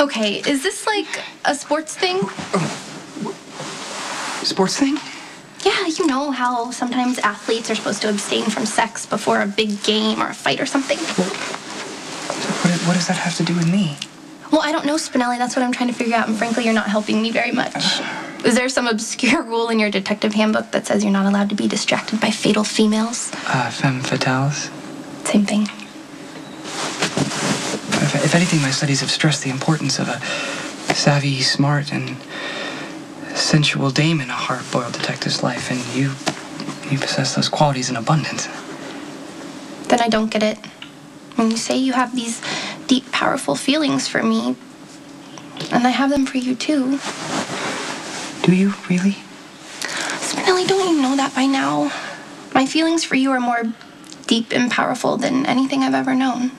Okay, is this like a sports thing? Sports thing? Yeah, you know how sometimes athletes are supposed to abstain from sex before a big game or a fight or something? What does that have to do with me? Well, I don't know, Spinelli. That's what I'm trying to figure out, and frankly, you're not helping me very much. Is there some obscure rule in your detective handbook that says you're not allowed to be distracted by fatal females? Femme fatales? Same thing. If anything, my studies have stressed the importance of a savvy, smart, and sensual dame in a hard-boiled detective's life, and you possess those qualities in abundance. Then I don't get it. When you say you have these deep, powerful feelings for me, and I have them for you too. Do you really? Spinelli, don't you know that by now? My feelings for you are more deep and powerful than anything I've ever known.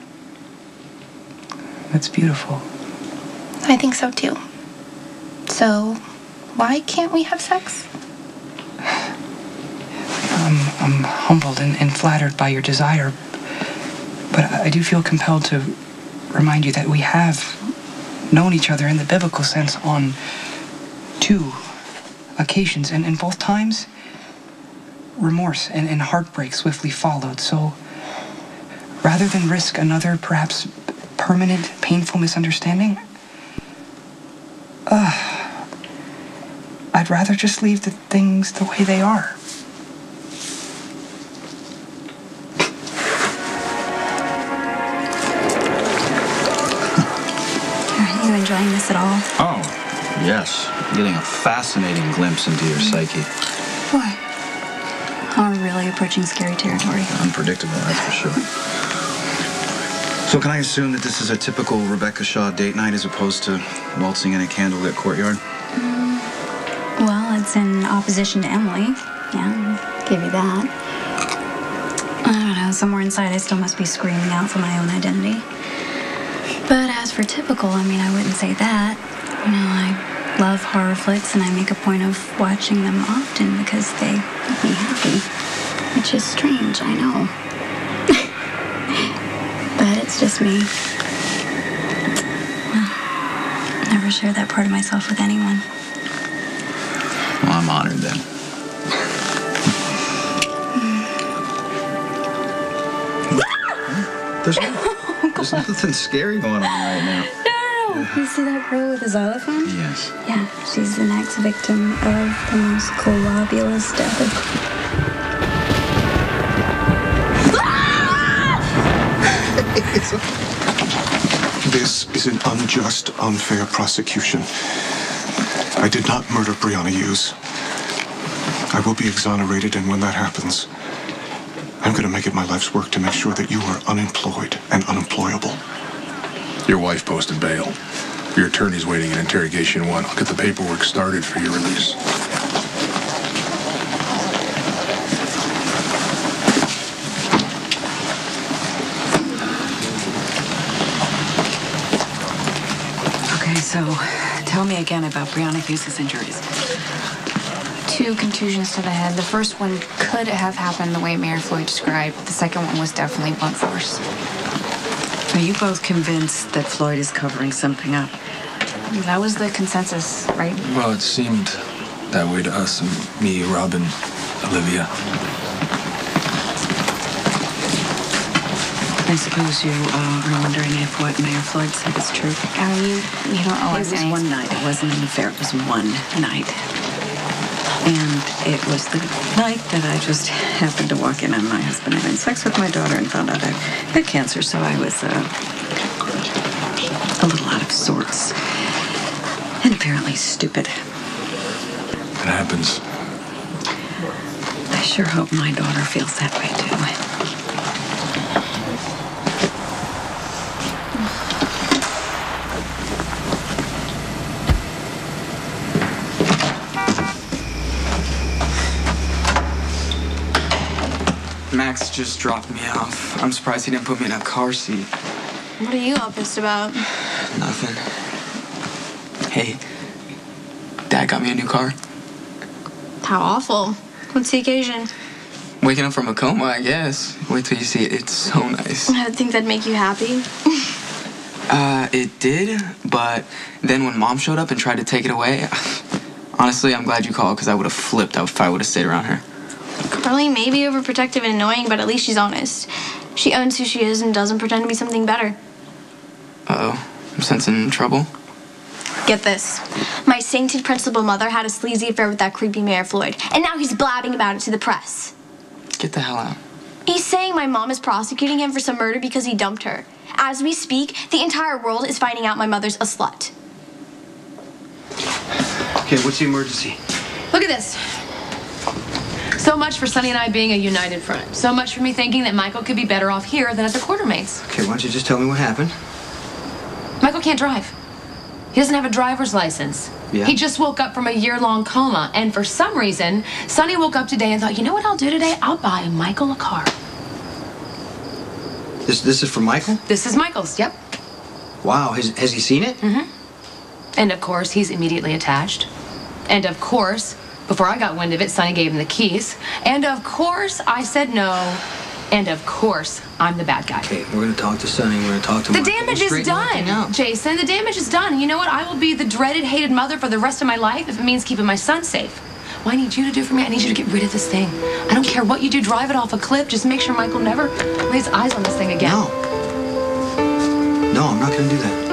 That's beautiful. I think so too. So, why can't we have sex? I'm humbled and flattered by your desire, but I do feel compelled to remind you that we have known each other in the biblical sense on 2 occasions, and in both times, remorse and heartbreak swiftly followed. So, rather than risk another, perhaps permanent, painful misunderstanding, I'd rather just leave the things the way they are. Are you enjoying this at all? Oh, yes. I'm getting a fascinating glimpse into your psyche. Why? Oh, we're really approaching scary territory. Unpredictable, that's for sure. So can I assume that this is a typical Rebecca Shaw date night as opposed to waltzing in a candlelit courtyard? Well, it's in opposition to Emily. Yeah, I'll give you that. I don't know, somewhere inside I still must be screaming out for my own identity. But as for typical, I mean, I wouldn't say that. You know, I love horror flicks and I make a point of watching them often because they make me happy. Which is strange, I know. But it's just me. Well, never share that part of myself with anyone. Well, I'm honored then. There's nothing scary going on right now. No. You see that girl with the xylophone? Yes. Yeah, she's the next victim of the most globulous death. This is an unjust, unfair prosecution. I did not murder Brianna Hughes. I will be exonerated, and when that happens, I'm going to make it my life's work to make sure that you are unemployed and unemployable. Your wife posted bail. Your attorney's waiting in interrogation 1. I'll get the paperwork started for your release. Okay, so tell me again about Brianna Hughes' injuries. 2 contusions to the head. The first one could have happened the way Mayor Floyd described. The second one was definitely blunt force. Are you both convinced that Floyd is covering something up? That was the consensus, right? Well, it seemed that way to us, me, Robin, Olivia. I suppose you are wondering if what Mayor Floyd said is true. You don't owe It us was any. one night. It wasn't an affair. It was one night. And it was the night that I just happened to walk in on my husband having sex with my daughter and found out I had cancer, so I was a little out of sorts. And apparently stupid. It happens. I sure hope my daughter feels that way, too. Max just dropped me off. I'm surprised he didn't put me in a car seat. What are you all pissed about? Nothing. Hey, Dad got me a new car. How awful. What's the occasion? Waking up from a coma, I guess. Wait till you see it. It's so nice. I would think that'd make you happy. It did, but then when Mom showed up and tried to take it away, honestly, I'm glad you called because I would have flipped if I would have stayed around her. Carly may be overprotective and annoying, but at least she's honest. She owns who she is and doesn't pretend to be something better. Uh-oh. I'm sensing trouble. Get this. My sainted principal mother had a sleazy affair with that creepy Mayor Floyd, and now he's blabbing about it to the press. Get the hell out. He's saying my mom is prosecuting him for some murder because he dumped her. As we speak, the entire world is finding out my mother's a slut. Okay, what's the emergency? Look at this. So much for Sonny and I being a united front. So much for me thinking that Michael could be better off here than at the Quartermates. Okay, why don't you just tell me what happened? Michael can't drive. He doesn't have a driver's license. Yeah. He just woke up from a year-long coma, and for some reason, Sonny woke up today and thought, you know what I'll do today? I'll buy Michael a car. This is for Michael? This is Michael's, yep. Wow, has he seen it? Mm-hmm. And of course, he's immediately attached. And of course, before I got wind of it, Sonny gave him the keys. And of course, I said no. And of course, I'm the bad guy. Okay, we're gonna talk to Sonny, we're gonna talk to The Michael. damage is done, Jason. The damage is done. You know what? I will be the dreaded, hated mother for the rest of my life if it means keeping my son safe. What I need you to do for me, I need you to get rid of this thing. I don't care what you do. Drive it off a cliff. Just make sure Michael never lays eyes on this thing again. No, I'm not gonna do that.